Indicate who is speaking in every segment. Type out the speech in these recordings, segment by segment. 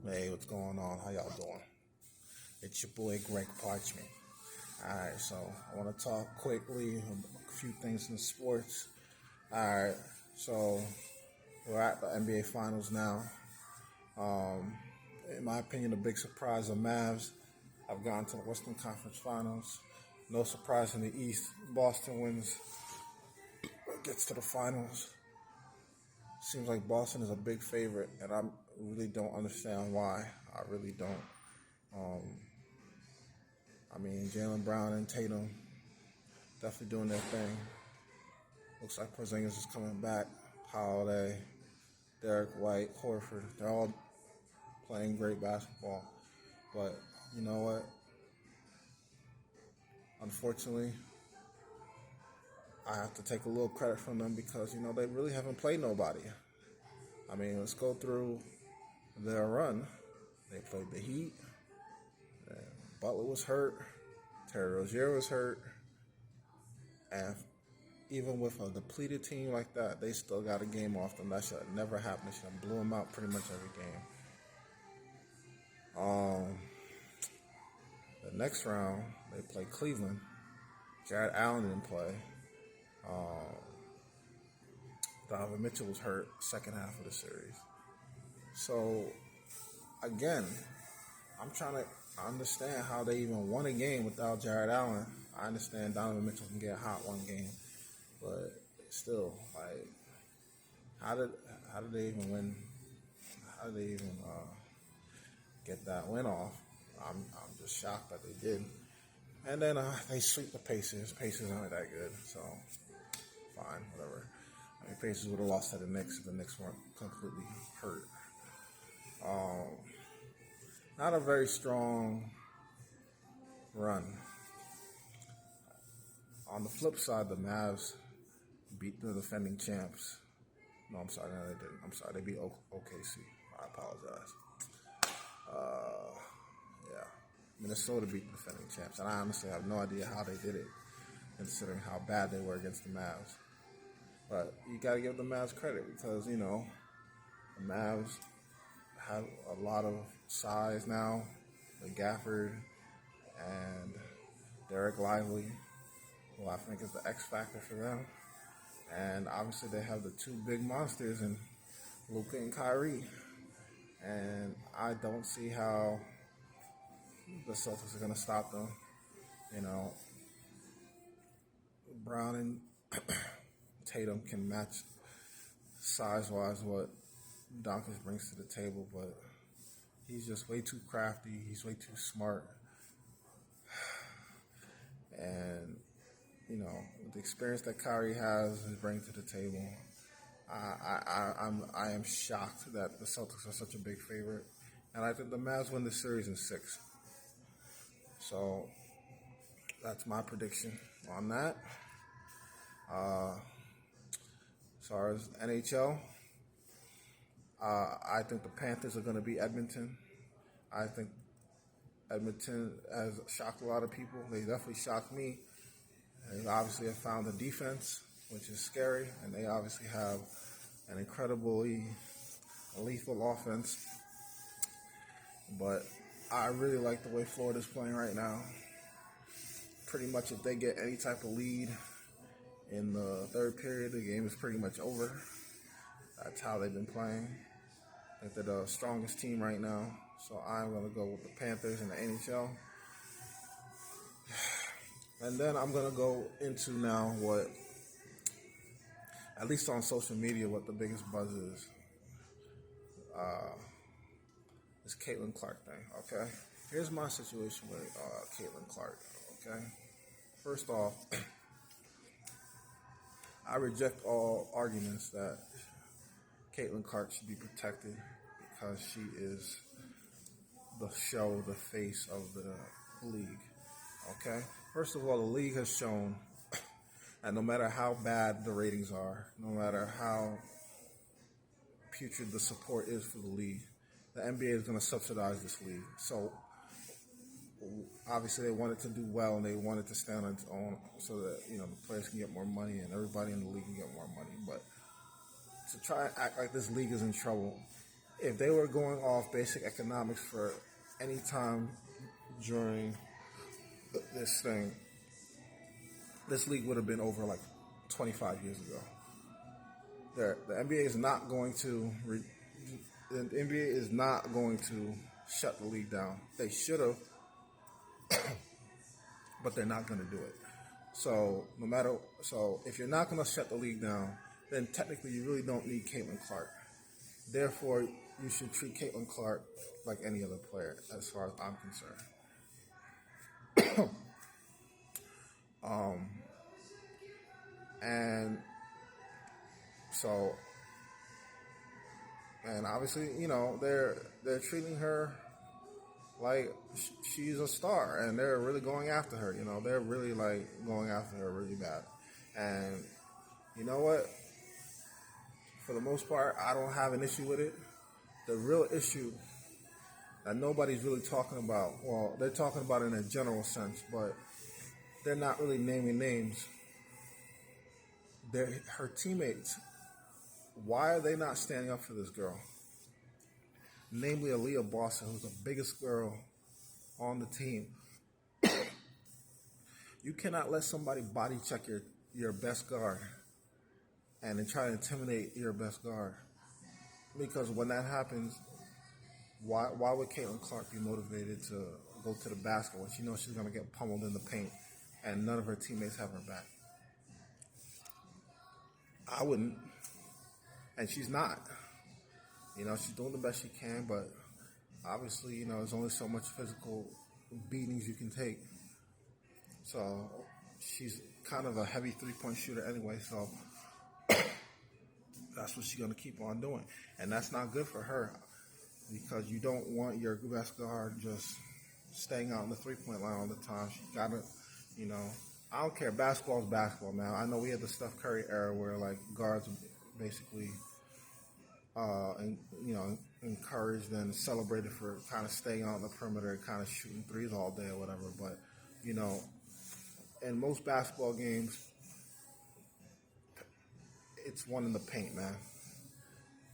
Speaker 1: Hey, what's going on? How y'all doing? It's your boy Greg Parchment. Alright, so I want to talk quickly a few things in sports. Alright, so we're at the NBA Finals now. Um, in my opinion, the big surprise, the Mavs have gone to the Western Conference Finals. No surprise in the East. Boston wins, gets to the finals. Seems like Boston is a big favorite, and I really don't understand why. I really don't. Jaylen Brown and Tatum definitely doing their thing. Looks like Porzingis is coming back. Holiday, Derek White, Horford, they're all playing great basketball. But you know what? Unfortunately, I have to take a little credit from them because, they really haven't played nobody. Let's go through their run. They played the Heat. Butler was hurt. Terry Rozier was hurt. And even with a depleted team like that, they still got a game off them. That should have never happened. They should have blew them out pretty much every game. The next round, they played Cleveland. Jared Allen didn't play. Donovan Mitchell was hurt second half of the series. So, again, I'm trying to understand how they even won a game without Jared Allen. I understand Donovan Mitchell can get hot one game, but still, how did they even win? How did they even get that win off? I'm just shocked that they did. And then they sweep the Pacers. Pacers aren't that good, so fine, whatever. Pacers would have lost to the Knicks if the Knicks weren't completely hurt. Not a very strong run. On the flip side, the Mavs beat the defending champs. No, I'm sorry, no, they didn't. I'm sorry, they beat OKC. I apologize. Yeah, Minnesota beat the defending champs, and I honestly have no idea how they did it, considering how bad they were against the Mavs. But you got to give the Mavs credit because, the Mavs have a lot of size now with Gafford and Derek Lively, who I think is the X factor for them. And obviously they have the two big monsters in Luka and Kyrie. And I don't see how the Celtics are going to stop them. Brown and Tatum can match size-wise what Doncic brings to the table, but he's just way too crafty. He's way too smart. And, with the experience that Kyrie has and brings to the table, I am shocked that the Celtics are such a big favorite. And I think the Mavs win the series in 6. So that's my prediction on that. As far as NHL, I think the Panthers are going to beat Edmonton. I think Edmonton has shocked a lot of people. They definitely shocked me. They obviously have found the defense, which is scary, and they obviously have an incredibly lethal offense. But I really like the way Florida's playing right now. Pretty much if they get any type of lead in the third period, the game is pretty much over. That's how they've been playing. I think they're the strongest team right now. So I'm going to go with the Panthers in the NHL. And then I'm going to go into now what, at least on social media, what the biggest buzz is. This Caitlin Clark thing, okay? Here's my situation with Caitlin Clark, okay? First off, I reject all arguments that Caitlin Clark should be protected because she is the face of the league, okay? First of all, the league has shown that no matter how bad the ratings are, no matter how putrid the support is for the league, the NBA is going to subsidize this league. So obviously they want it to do well and they want it to stand on its own so that, the players can get more money and everybody in the league can get more money. But to try and act like this league is in trouble if they were going off basic economics for any time during this thing, this league would have been over like 25 years ago. The NBA is not going to. The NBA is not going to shut the league down. They should have, but they're not going to do it. So if you're not going to shut the league down, then technically you really don't need Caitlin Clark. Therefore, you should treat Caitlin Clark like any other player, as far as I'm concerned. And so, and obviously, they're treating her like she's a star, and they're really going after her. They're really like going after her really bad. And you know what? For the most part, I don't have an issue with it. The real issue that nobody's really talking about, well, they're talking about it in a general sense, but they're not really naming names. Her teammates. Why are they not standing up for this girl? Namely, Aliyah Boston, who's the biggest girl on the team. You cannot let somebody body check your best guard and then try to intimidate your best guard. Because when that happens, why would Caitlin Clark be motivated to go to the basket when she knows she's going to get pummeled in the paint and none of her teammates have her back? I wouldn't. And she's not. She's doing the best she can, but obviously, there's only so much physical beatings you can take. So she's kind of a heavy three-point shooter anyway, so that's what she's going to keep on doing. And that's not good for her because you don't want your best guard just staying out on the three-point line all the time. She's got to, I don't care. Basketball's basketball now. I know we had the Steph Curry era where, like, guards basically encouraged and celebrated for kind of staying out on the perimeter and kind of shooting threes all day or whatever. But, in most basketball games, it's one in the paint, man.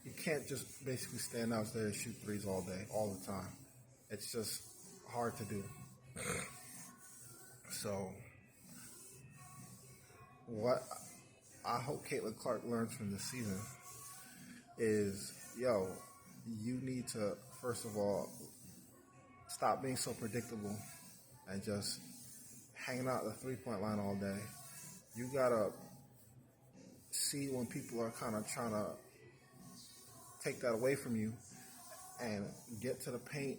Speaker 1: You can't just basically stand out there and shoot threes all day, all the time. It's just hard to do. So, what I hope Caitlin Clark learns from this season is, you need to, first of all, stop being so predictable and just hanging out at the three-point line all day. You got to see when people are kind of trying to take that away from you and get to the paint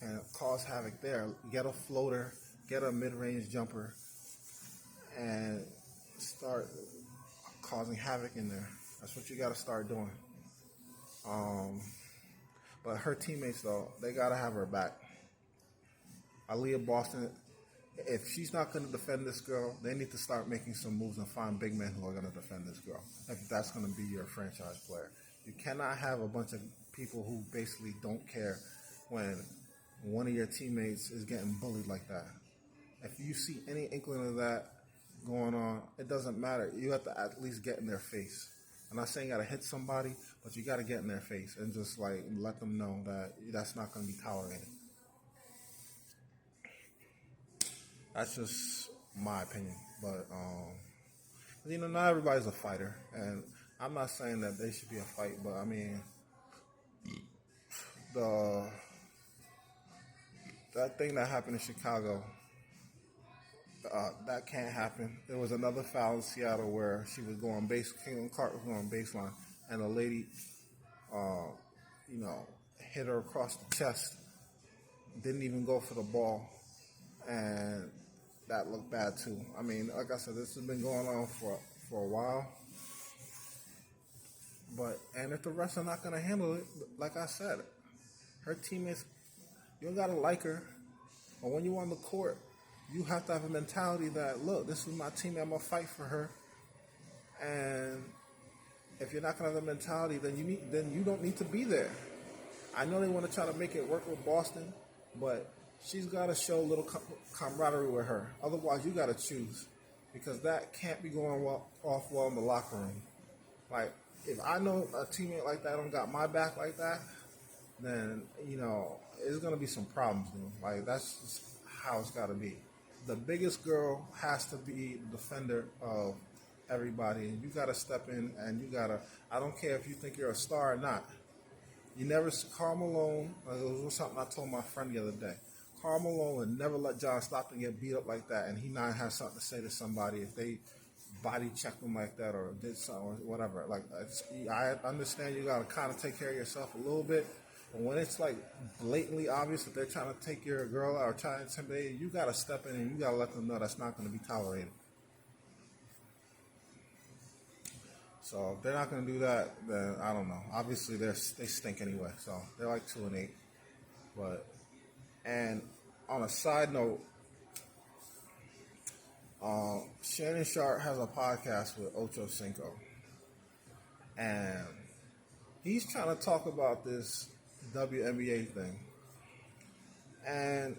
Speaker 1: and cause havoc there. Get a floater, get a mid-range jumper, and start causing havoc in there. That's what you got to start doing. But her teammates, though, they got to have her back. Aliyah Boston, if she's not going to defend this girl, they need to start making some moves and find big men who are going to defend this girl, if that's going to be your franchise player. You cannot have a bunch of people who basically don't care when one of your teammates is getting bullied like that. If you see any inkling of that going on, it doesn't matter. You have to at least get in their face. I'm not saying you got to hit somebody, but you got to get in their face and just like let them know that that's not going to be tolerated. That's just my opinion. But, not everybody's a fighter. And I'm not saying that they should be a fight, but I mean, that thing that happened in Chicago, that can't happen. There was another foul in Seattle where she was going Caitlin Clark was going baseline, and a lady, hit her across the chest. Didn't even go for the ball, and that looked bad too. I mean, like I said, this has been going on for a while. And if the refs are not going to handle it, like I said, her teammates, you don't got to like her, but when you're on the court, you have to have a mentality that, look, this is my teammate, I'm going to fight for her. And if you're not going to have a mentality, then you don't need to be there. I know they want to try to make it work with Boston, but she's got to show a little camaraderie with her. Otherwise, you got to choose, because that can't be going off well in the locker room. Like, if I know a teammate like that don't got my back like that, then it's gonna be some problems, dude. Like that's just how it's gotta be. The biggest girl has to be the defender of everybody, and you gotta step in and you gotta. I don't care if you think you're a star or not. You never Karl Malone. It was something I told my friend the other day. Karl Malone would never let John Stockton get beat up like that, and he not have something to say to somebody if they body checked him like that or did something or whatever. Like I understand you gotta kind of take care of yourself a little bit, but when it's like blatantly obvious that they're trying to take your girl out or trying to intimidate you, you gotta step in and you gotta let them know that's not going to be tolerated. So if they're not going to do that, then I don't know. Obviously, they stink anyway. So they're like 2-8. And on a side note, Shannon Sharp has a podcast with Ocho, and he's trying to talk about this WNBA thing. And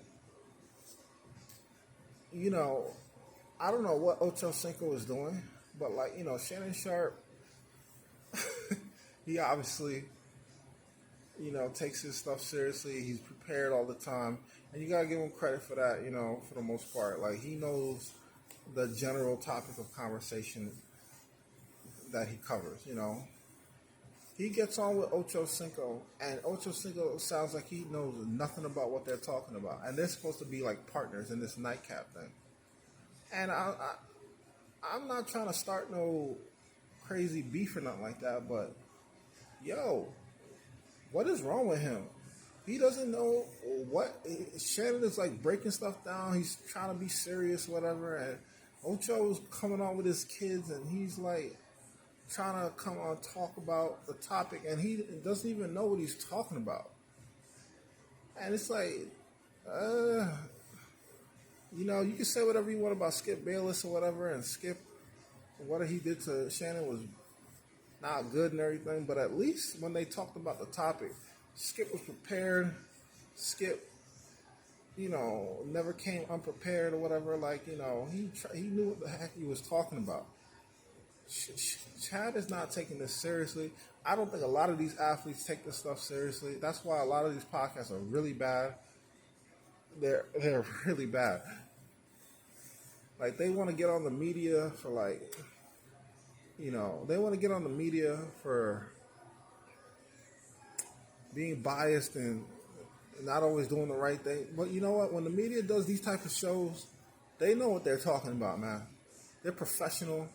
Speaker 1: I don't know what Ocho is doing, but Shannon Sharp. He obviously, takes his stuff seriously. He's prepared all the time. And you got to give him credit for that, for the most part. Like, he knows the general topic of conversation that he covers, He gets on with Ocho Cinco, and Ocho Cinco sounds like he knows nothing about what they're talking about. And they're supposed to be like partners in this nightcap thing. And I'm not trying to start no crazy beef or nothing like that, but yo, what is wrong with him? He doesn't know what Shannon is like breaking stuff down. He's trying to be serious, whatever, and Ocho's coming on with his kids, and he's like trying to come on talk about the topic, and he doesn't even know what he's talking about. And it's like, you can say whatever you want about Skip Bayless or whatever, and Skip, what he did to Shannon was not good and everything, but at least when they talked about the topic, Skip was prepared. Skip, never came unprepared or whatever. Like, he knew what the heck he was talking about. Chad is not taking this seriously. I don't think a lot of these athletes take this stuff seriously. That's why a lot of these podcasts are really bad. They're really bad. Like, they want to get on the media for they want to get on the media for being biased and not always doing the right thing. But you know what? When the media does these type of shows, they know what they're talking about, man. They're professional.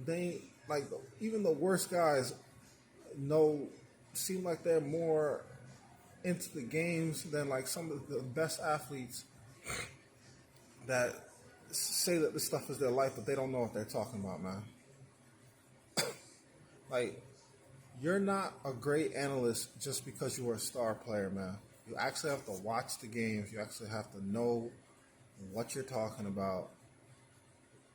Speaker 1: They, like, even the worst guys seem like they're more into the games than, like, some of the best athletes that say that this stuff is their life, but they don't know what they're talking about, man. Like, you're not a great analyst just because you were a star player, man. You actually have to watch the games. You actually have to know what you're talking about.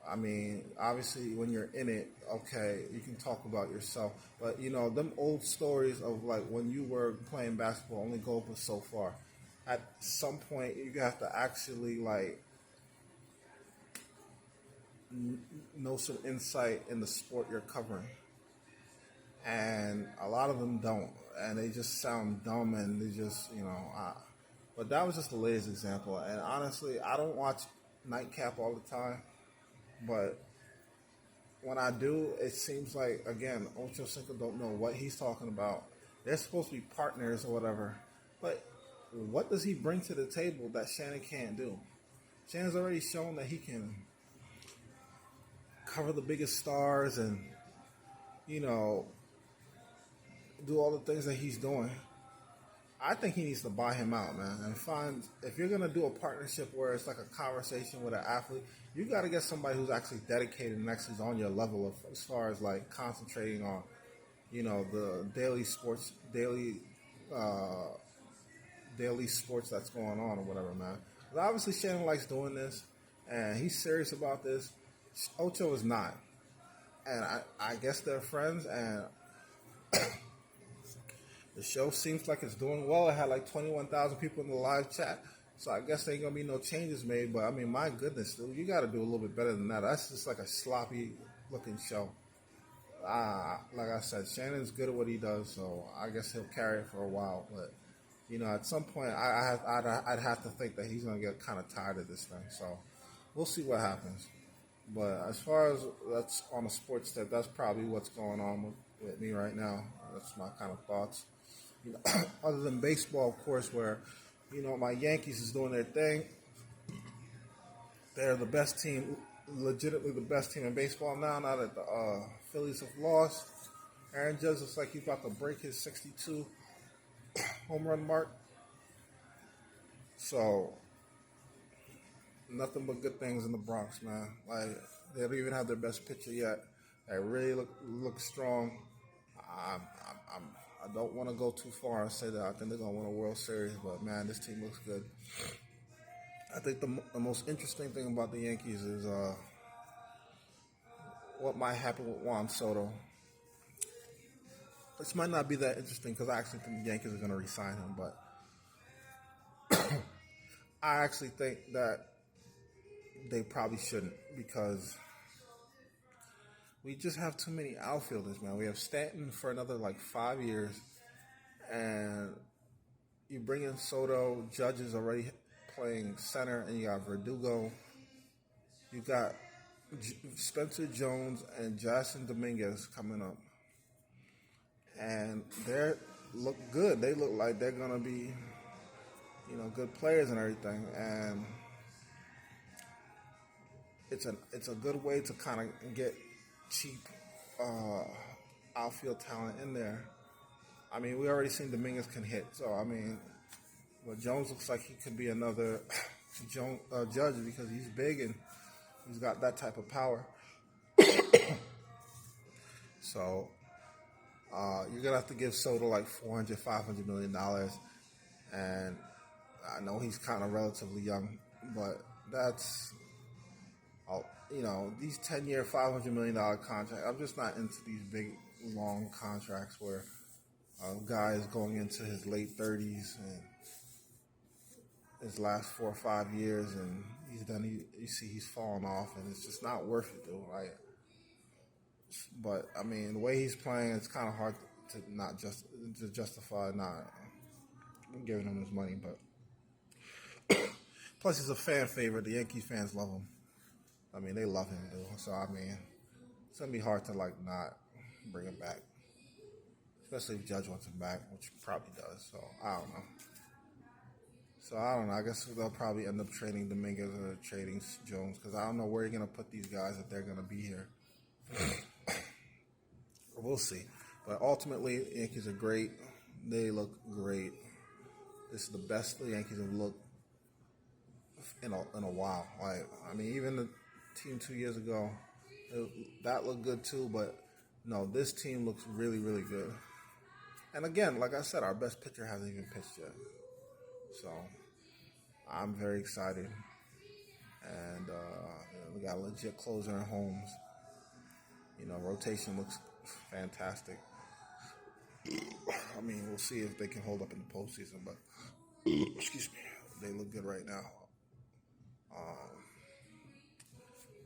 Speaker 1: I mean, obviously, when you're in it, okay, you can talk about yourself. But, them old stories of, like, when you were playing basketball only go but so far. At some point, you have to actually, like, know some insight in the sport you're covering. And a lot of them don't. And they just sound dumb and they just, but that was just the latest example. And honestly, I don't watch Nightcap all the time. But when I do, it seems like, again, Ocho Cinco don't know what he's talking about. They're supposed to be partners or whatever. But what does he bring to the table that Shannon can't do? Shannon's already shown that he can cover the biggest stars and, do all the things that he's doing. I think he needs to buy him out, man, and find, if you're going to do a partnership where it's like a conversation with an athlete, you got to get somebody who's actually dedicated and actually is on your level of, as far as like concentrating on, the daily sports that's going on or whatever, man. But obviously Shannon likes doing this and he's serious about this. Ocho is not. And I guess they're friends, and the show seems like it's doing well. It had like 21,000 people in the live chat. So I guess there ain't going to be no changes made. But, I mean, my goodness, dude, you got to do a little bit better than that. That's just like a sloppy-looking show. like I said, Shannon's good at what he does, so I guess he'll carry it for a while. But at some point, I'd have to think that he's going to get kind of tired of this thing. So we'll see what happens. But as far as that's on a sports tip, that's probably what's going on with me right now. That's my kind of thoughts. Other than baseball, of course, where my Yankees is doing their thing. They're the best team, legitimately the best team in baseball now. Now that the Phillies have lost, Aaron Judge looks like he's about to break his 62 home run mark. So nothing but good things in the Bronx, man. Like, they don't even have their best pitcher yet. They really look strong. I don't want to go too far and say that I think they're gonna win a World Series, but man, this team looks good. I think the most interesting thing about the Yankees is what might happen with Juan Soto. This might not be that interesting because I actually think the Yankees are going to re-sign him, but I actually think that they probably shouldn't because we just have too many outfielders, man. We have Stanton for another 5 years, and you bring in Soto. Judge is already playing center, and you got Verdugo. You got Spencer Jones and Jason Dominguez coming up, and they look good. They look like they're gonna be, good players and everything. And it's a good way to kind of get cheap outfield talent in there. I mean, we already seen Dominguez can hit, so I mean, but Jones looks like he could be another Judge because he's big and he's got that type of power. So you're gonna have to give Soto like $400, $500 million, and I know he's kind of relatively young, but that's these 10-year, $500 million contracts. I'm just not into these big, long contracts where a guy is going into his late 30s and his last 4 or 5 years, and he's done. You see, he's fallen off, and it's just not worth it, though. Right? But I mean, the way he's playing, it's kind of hard to justify not giving him his money. But plus, he's a fan favorite. The Yankees fans love him. I mean, they love him, dude. So I mean, it's gonna be hard to not bring him back, especially if Judge wants him back, which he probably does. So I don't know. I guess they'll probably end up trading Dominguez or trading Jones because I don't know where you're gonna put these guys if they're gonna be here. We'll see. But ultimately, the Yankees are great. They look great. This is the best the Yankees have looked in a while. I mean, even the team 2 years ago, that looked good too. But no, this team looks really, really good. And again, like I said, our best pitcher hasn't even pitched yet. So I'm very excited. And we got a legit closer in Holmes. Rotation looks fantastic. I mean, we'll see if they can hold up in the postseason, but excuse me, they look good right now.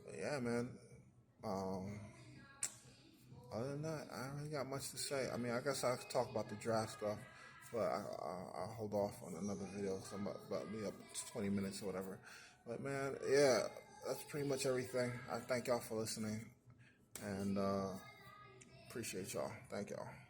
Speaker 1: But yeah, man. Other than that, I don't really got much to say. I mean, I guess I could talk about the draft stuff, but I'll hold off on another video. So I'm about to be up 20 minutes or whatever. But man, yeah, that's pretty much everything. I thank y'all for listening, and appreciate y'all. Thank y'all.